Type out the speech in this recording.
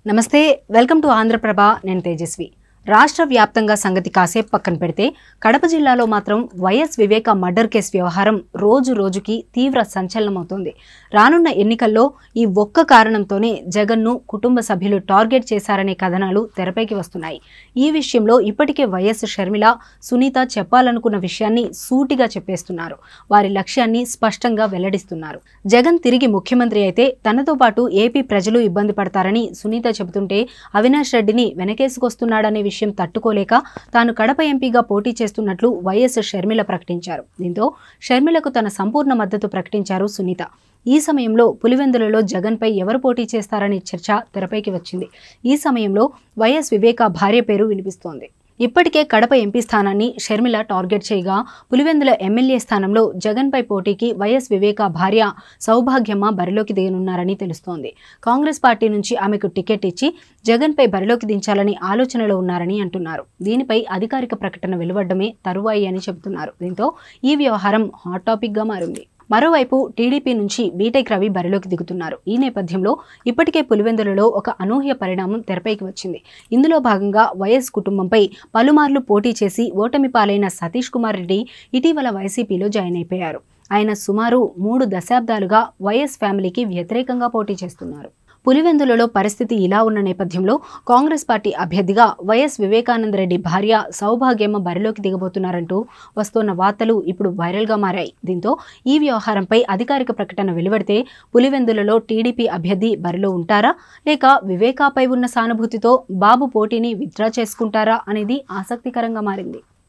నమస్తే, welcome to Andhraprabha. నేను తేజస్వి. రాష్ట్ర వ్యాప్తంగా సంగతి కాసేపు పక్కన పెడితే కడప జిల్లాలో మాత్రం వైఎస్ వివేక మర్డర్ కేసు వ్యవహారం రోజు రోజుకి తీవ్ర సంచలనమవుతోంది. రానున్న ఎన్నికల్లో ఈ ఒక్క కారణంతోనే జగన్ను కుటుంబ సభ్యులు టార్గెట్ చేశారనే కథనాలు తెరపైకి వస్తున్నాయి. ఈ విషయంలో ఇప్పటికే వైఎస్ షర్మిల, సునీత చెప్పాలనుకున్న విషయాన్ని సూటిగా చెప్పేస్తున్నారు. వారి లక్ష్యాన్ని స్పష్టంగా వెల్లడిస్తున్నారు. జగన్ తిరిగి ముఖ్యమంత్రి అయితే తనతో పాటు ఏపీ ప్రజలు ఇబ్బంది పడతారని సునీత చెబుతుంటే అవినాష్ రెడ్డిని వెనకేసుకొస్తున్నాడనే విషయం తట్టుకోలేక తాను కడప ఎంపీగా పోటీ చేస్తున్నట్లు వైఎస్ షర్మిల ప్రకటించారు. దీంతో షర్మిలకు తన సంపూర్ణ మద్దతు ప్రకటించారు సునీత. ఈ సమయంలో పులివెందులలో జగన్పై ఎవరు పోటీ చేస్తారనే చర్చ తెరపైకి వచ్చింది. ఈ సమయంలో వైఎస్ వివేక భార్య పేరు వినిపిస్తోంది. ఇప్పటికే కడప ఎంపీ స్థానాన్ని షర్మిల టార్గెట్ చేయగా పులివెందుల ఎమ్మెల్యే స్థానంలో జగన్పై పోటీకి వైఎస్ వివేక భార్య సౌభాగ్యమ్మ బరిలోకి దిగనున్నారని తెలుస్తోంది. కాంగ్రెస్ పార్టీ నుంచి ఆమెకు టికెట్ ఇచ్చి జగన్పై బరిలోకి దించాలని ఆలోచనలో ఉన్నారని అంటున్నారు. దీనిపై అధికారిక ప్రకటన వెలువడమే తరువాయి అని చెబుతున్నారు. దీంతో ఈ వ్యవహారం హాట్ టాపిక్గా మారింది. మరోవైపు టీడీపీ నుంచి బీటెక్ రవి బరిలోకి దిగుతున్నారు. ఈ నేపథ్యంలో ఇప్పటికే పులివెందులలో ఒక అనూహ్య పరిణామం తెరపైకి వచ్చింది. ఇందులో భాగంగా వైఎస్ కుటుంబంపై పలుమార్లు పోటీ చేసి ఓటమి పాలైన సతీష్ కుమార్ రెడ్డి ఇటీవల వైసీపీలో జాయిన్ అయిపోయారు. ఆయన సుమారు 3 దశాబ్దాలుగా వైఎస్ ఫ్యామిలీకి వ్యతిరేకంగా పోటీ చేస్తున్నారు. పులివెందులలో పరిస్థితి ఇలా ఉన్న నేపథ్యంలో కాంగ్రెస్ పార్టీ అభ్యర్థిగా వైఎస్ వివేకానందరెడ్డి భార్య సౌభాగ్యమ్మ బరిలోకి దిగబోతున్నారంటూ వస్తున్న వార్తలు ఇప్పుడు వైరల్గా మారాయి. దీంతో ఈ వ్యవహారంపై అధికారిక ప్రకటన వెలువడితే పులివెందులలో టీడీపీ అభ్యర్థి బరిలో ఉంటారా, లేక వివేకాపై ఉన్న సానుభూతితో బాబు పోటీని విత్డ్రా చేసుకుంటారా అనేది ఆసక్తికరంగా మారింది.